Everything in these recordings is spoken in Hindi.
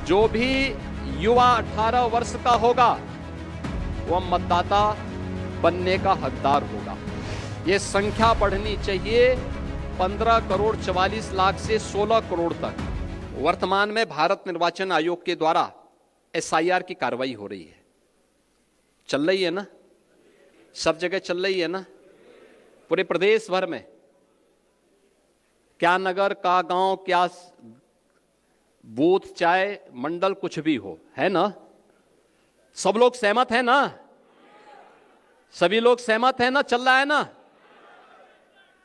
जो भी युवा 18 वर्ष का होगा वह मतदाता बनने का हकदार होगा। ये संख्या बढ़नी चाहिए 15 करोड़ 44 लाख से 16 करोड़ तक। वर्तमान में भारत निर्वाचन आयोग के द्वारा एसआईआर की कार्रवाई हो रही है, चल रही है ना, सब जगह चल रही है ना, पूरे प्रदेश भर में, क्या नगर का गांव, क्या बूथ, चाहे मंडल, कुछ भी हो, है ना, सब लोग सहमत हैं ना, सभी लोग सहमत हैं ना, चल रहा है ना।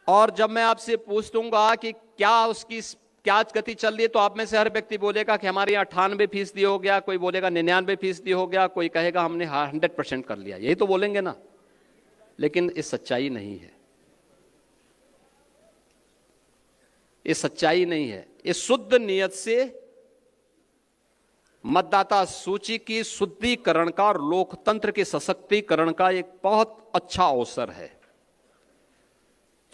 और जब मैं आपसे पूछ दूंगा कि क्या उसकी क्या गति चल रही है, तो आप में से हर व्यक्ति बोलेगा कि हमारे यहाँ 98% हो गया, कोई बोलेगा 99% हो गया, कोई कहेगा हमने 100% कर लिया, यही तो बोलेंगे ना। लेकिन ये सच्चाई नहीं है, ये सच्चाई नहीं है। ये शुद्ध नियत से मतदाता सूची की शुद्धिकरण का और लोकतंत्र के सशक्तिकरण का एक बहुत अच्छा अवसर है।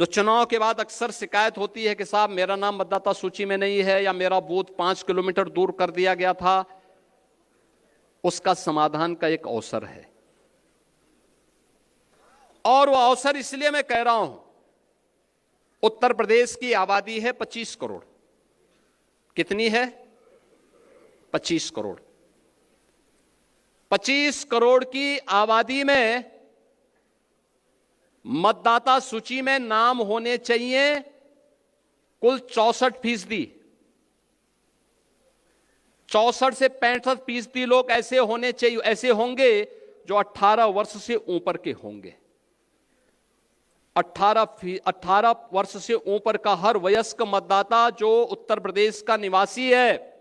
जो चुनाव के बाद अक्सर शिकायत होती है कि साहब मेरा नाम मतदाता सूची में नहीं है या मेरा बूथ 5 किलोमीटर दूर कर दिया गया था, उसका समाधान का एक अवसर है। और वो अवसर इसलिए मैं कह रहा हूं, उत्तर प्रदेश की आबादी है 25 करोड़। कितनी है? 25 करोड़। 25 करोड़ की आबादी में मतदाता सूची में नाम होने चाहिए कुल 64%। 64 से 65% लोग ऐसे होने चाहिए, ऐसे होंगे जो 18 वर्ष से ऊपर के होंगे। 18 वर्ष से ऊपर का हर वयस्क मतदाता जो उत्तर प्रदेश का निवासी है,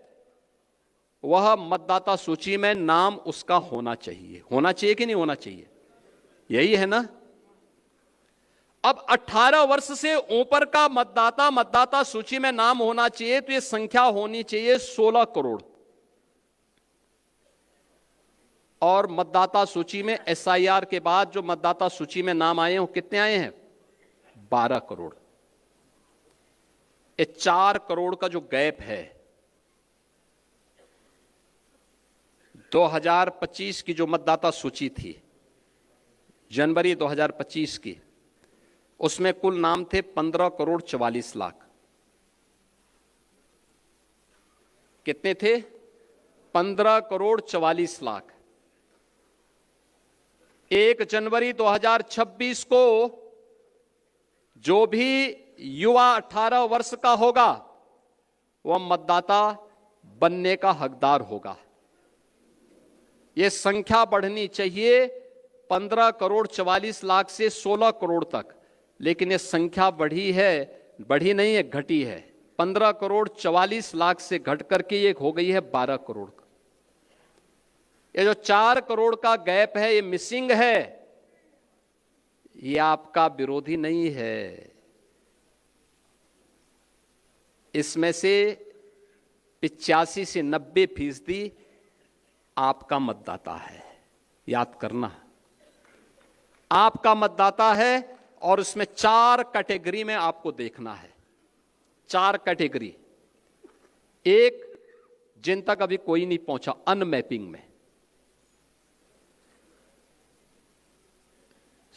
वह मतदाता सूची में नाम उसका होना चाहिए। होना चाहिए कि नहीं होना चाहिए? यही है ना। अब 18 वर्ष से ऊपर का मतदाता सूची में नाम होना चाहिए, तो यह संख्या होनी चाहिए 16 करोड़। और मतदाता सूची में एसआईआर के बाद जो मतदाता सूची में नाम आए हैं वो कितने आए हैं? 12 करोड़। ये 4 करोड़ का जो गैप है, 2025 की जो मतदाता सूची थी, जनवरी 2025 की, उसमें कुल नाम थे 15 करोड़ 44 लाख। कितने थे? 15 करोड़ 44 लाख। 1 जनवरी 2026 को जो भी युवा 18 वर्ष का होगा वह मतदाता बनने का हकदार होगा। यह संख्या बढ़नी चाहिए 15 करोड़ 44 लाख से 16 करोड़ तक, लेकिन यह संख्या बढ़ी है, बढ़ी नहीं है, घटी है। 15 करोड़ 44 लाख से घट करके ये हो गई है 12 करोड़ का। ये जो 4 करोड़ का गैप है, ये मिसिंग है। ये आपका विरोधी नहीं है, इसमें से 85 से 90% आपका मतदाता है। याद करना, आपका मतदाता है। और उसमें 4 कैटेगरी में आपको देखना है। 4 कैटेगरी। एक, जिन तक अभी कोई नहीं पहुंचा, अनमैपिंग में।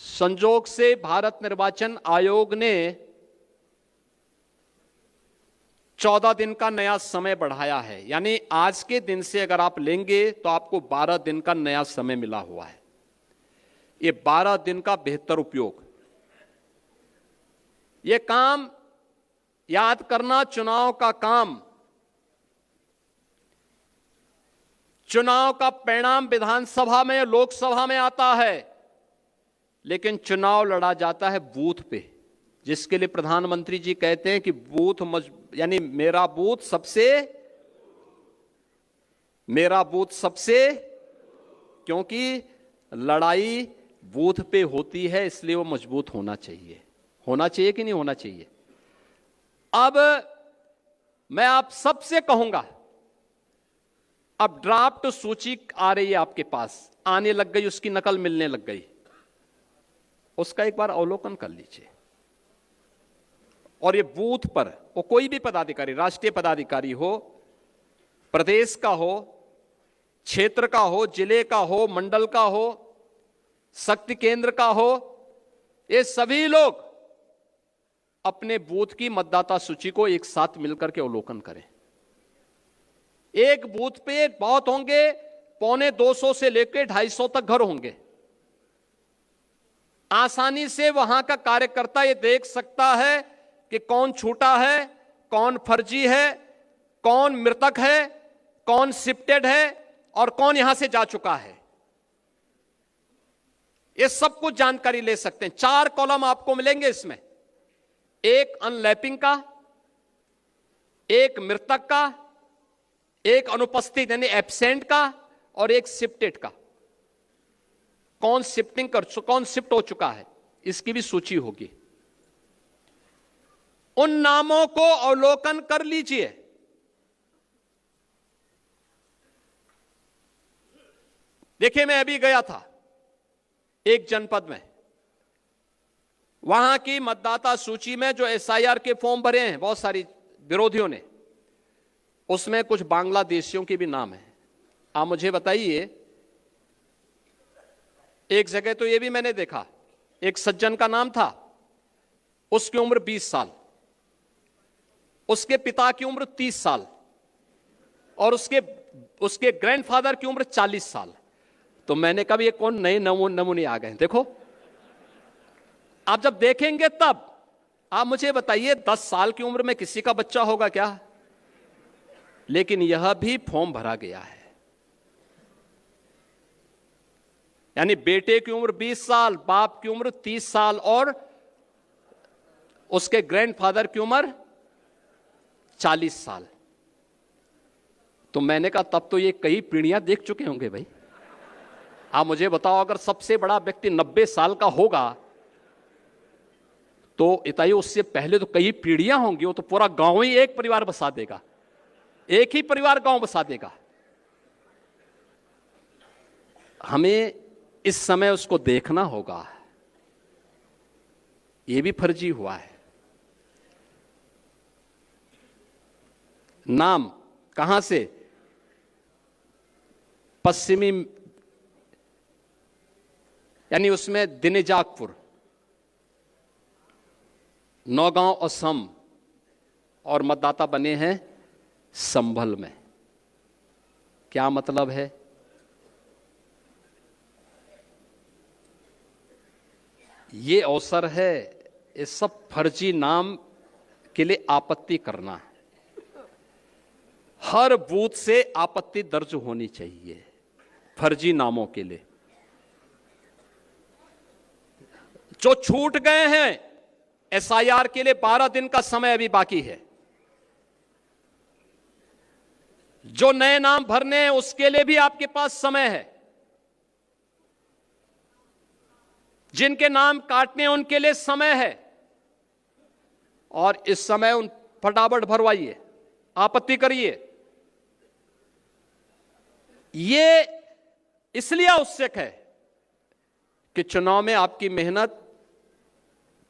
संजोग से भारत निर्वाचन आयोग ने 14 दिन का नया समय बढ़ाया है, यानी आज के दिन से अगर आप लेंगे तो आपको 12 दिन का नया समय मिला हुआ है। ये 12 दिन का बेहतर उपयोग। ये काम याद करना, चुनाव का काम, चुनाव का परिणाम विधानसभा में, लोकसभा में आता है, लेकिन चुनाव लड़ा जाता है बूथ पे, जिसके लिए प्रधानमंत्री जी कहते हैं कि बूथ यानी मेरा बूथ सबसे, क्योंकि लड़ाई बूथ पे होती है, इसलिए वो मजबूत होना चाहिए। होना चाहिए कि नहीं होना चाहिए? अब मैं आप सबसे कहूंगा, अब ड्राफ्ट सूची आ रही है आपके पास, आने लग गई, उसकी नकल मिलने लग गई, उसका एक बार अवलोकन कर लीजिए। और ये बूथ पर वो कोई भी पदाधिकारी, राष्ट्रीय पदाधिकारी हो, प्रदेश का हो, क्षेत्र का हो, जिले का हो, मंडल का हो, शक्ति केंद्र का हो, ये सभी लोग अपने बूथ की मतदाता सूची को एक साथ मिलकर के अवलोकन करें। एक बूथ पे बहुत होंगे, 250 से लेकर 250 तक घर होंगे। आसानी से वहां का कार्यकर्ता ये देख सकता है कि कौन छूटा है, कौन फर्जी है, कौन मृतक है, कौन शिफ्टेड है और कौन यहां से जा चुका है। ये सब कुछ जानकारी ले सकते हैं। 4 कॉलम आपको मिलेंगे इसमें, एक अनलैपिंग का, एक मृतक का, एक अनुपस्थित यानी एब्सेंट का और एक शिफ्टेड का। कौन कौन शिफ्ट हो चुका है, इसकी भी सूची होगी। उन नामों को अवलोकन कर लीजिए। देखिए, मैं अभी गया था एक जनपद में, वहां की मतदाता सूची में जो एसआईआर के फॉर्म भरे हैं बहुत सारी विरोधियों ने, उसमें कुछ बांग्लादेशियों के भी नाम है। आप मुझे बताइए, एक जगह तो यह भी मैंने देखा, एक सज्जन का नाम था, उसकी उम्र 20 साल, उसके पिता की उम्र 30 साल और उसके ग्रैंडफादर की उम्र 40 साल। तो मैंने कहा ये कौन नए नमूने आ गए। देखो, आप जब देखेंगे तब आप मुझे बताइए, 10 साल की उम्र में किसी का बच्चा होगा क्या? लेकिन यह भी फॉर्म भरा गया है। यानी बेटे की उम्र 20 साल, बाप की उम्र 30 साल और उसके ग्रैंडफादर की उम्र 40 साल। तो मैंने कहा तब तो ये कई पीढ़ियां देख चुके होंगे भाई। आप मुझे बताओ, अगर सबसे बड़ा व्यक्ति 90 साल का होगा तो इताई उससे पहले तो कई पीढ़ियां होंगी। वो तो पूरा गांव ही एक परिवार बसा देगा, एक ही परिवार गांव बसा देगा। हमें इस समय उसको देखना होगा। ये भी फर्जी हुआ है। नाम कहां से? पश्चिमी, यानी उसमें दिनेजाकपुर, नौगांव असम और मतदाता बने हैं संभल में। क्या मतलब है? ये अवसर है इस सब फर्जी नाम के लिए आपत्ति करना है। हर बूथ से आपत्ति दर्ज होनी चाहिए फर्जी नामों के लिए। जो छूट गए हैं, एसआईआर के लिए 12 दिन का समय अभी बाकी है। जो नए नाम भरने हैं उसके लिए भी आपके पास समय है। जिनके नाम काटने हैं उनके लिए समय है। और इस समय उन फटाफट भरवाइए, आपत्ति करिए। ये इसलिए आवश्यक है कि चुनाव में आपकी मेहनत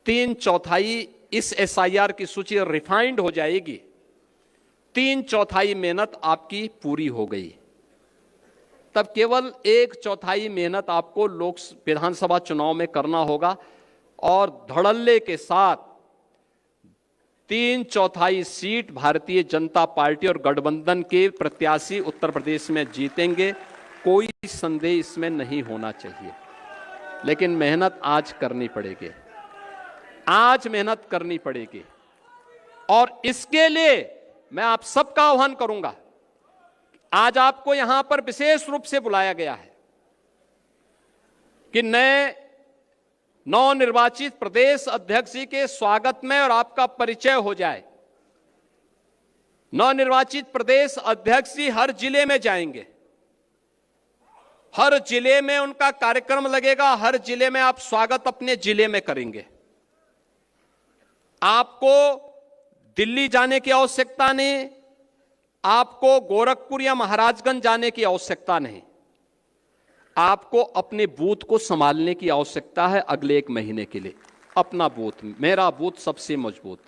3/4 इस एसआईआर की सूची रिफाइंड हो जाएगी। 3/4 मेहनत आपकी पूरी हो गई, तब केवल 1/4 मेहनत आपको विधानसभा चुनाव में करना होगा। और धड़ल्ले के साथ 3/4 सीट भारतीय जनता पार्टी और गठबंधन के प्रत्याशी उत्तर प्रदेश में जीतेंगे, कोई संदेह इसमें नहीं होना चाहिए। लेकिन मेहनत आज करनी पड़ेगी, आज मेहनत करनी पड़ेगी। और इसके लिए मैं आप सबका आह्वान करूंगा। आज आपको यहां पर विशेष रूप से बुलाया गया है कि नए नवनिर्वाचित प्रदेश अध्यक्ष जी के स्वागत में और आपका परिचय हो जाए। नवनिर्वाचित प्रदेश अध्यक्ष जी हर जिले में जाएंगे, हर जिले में उनका कार्यक्रम लगेगा, हर जिले में आप स्वागत अपने जिले में करेंगे। आपको दिल्ली जाने की आवश्यकता नहीं, आपको गोरखपुर या महाराजगंज जाने की आवश्यकता नहीं। आपको अपने बूथ को संभालने की आवश्यकता है अगले 1 महीने के लिए। अपना बूथ, मेरा बूथ सबसे मजबूत।